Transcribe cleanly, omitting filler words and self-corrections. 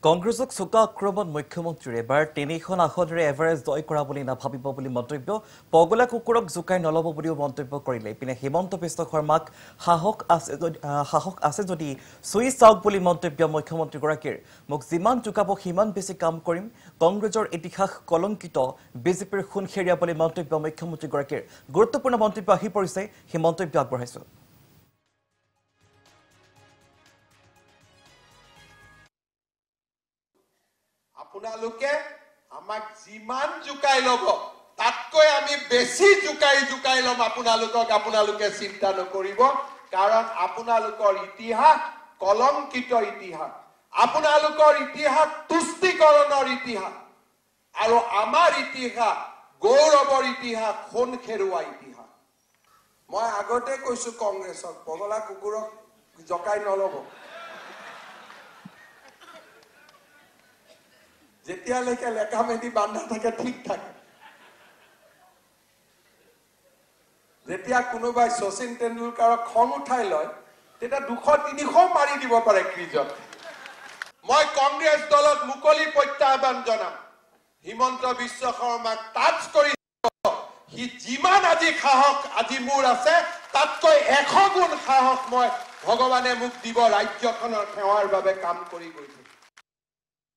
কংগ্ৰেছক চোকা আক্ৰমণ মুখ্যমন্ত্ৰীয়ে এবাৰ তিনিখন আসনেৰে এভাৰেজ জয় কৰা বুলি নাভাবিব বুলি মন্তব্য পগলা কুকুৰক জোকাই নল'ব বুলিও মন্তব্য কৰিলে ইপিনে হিমন্ত বিশ্ব শৰ্মাক সাহস আছে যদি চুই চাওক বুলি মন্তব্য মুখ্যমন্ত্ৰীগৰাকীৰ মোক যিমান জোকাব সিমান বেছি কাম কৰিম কংগ্ৰেছৰ ইতিহাস কলংকিত বিজেপিৰ খুনখেৰীয়া বুলি মন্তব্য মুখ্যমন্ত্ৰীগৰাকীৰ গুৰুত্বপূৰ্ণ মন্তব্য আহি পৰিছে সেই মন্তব্য আগবঢ়াইছো আপোনালোকে আমাক যিমান জুকাই লব তাতকৈ আমি বেছি জুকাই লম আপোনালোকে চিন্তা নকৰিব কাৰণ আপোনালোকৰ ইতিহাস কলংকিত ইতিহাস আপোনালোকৰ ইতিহাস তুষ্টিকৰণৰ ইতিহাস আৰু আমাৰ ইতিহাস গৌৰৱৰ ইতিহাস খুনখেৰুৱা ইতিহাস মই আগতে কৈছো কংগ্ৰেছক পগলা কুকুৰক জকাই নলব যেতিয়ালৈকে লেকামেদি বান্ধা থাকে ঠিক থাকে যেতিয়া কোনোবাই শচীন তেণ্ডুলকাৰক খং উঠাই লয় তেতিয়া 200-300 মাৰি দিব পাৰে ক্ৰিজত মই কংগ্ৰেছ দলক মুকলি প্ৰত্যাহ্বান জনাম হিমন্ত বিশ্ব শৰ্মাক টাচ কৰি হি যিমান আজি সাহস আজি মোৰ আছে তাতকৈ 100 গুণ সাহস মই ভগৱানে মোক দিব ৰাজ্যখনৰ সেৱাৰ বাবে কাম কৰি গৈছে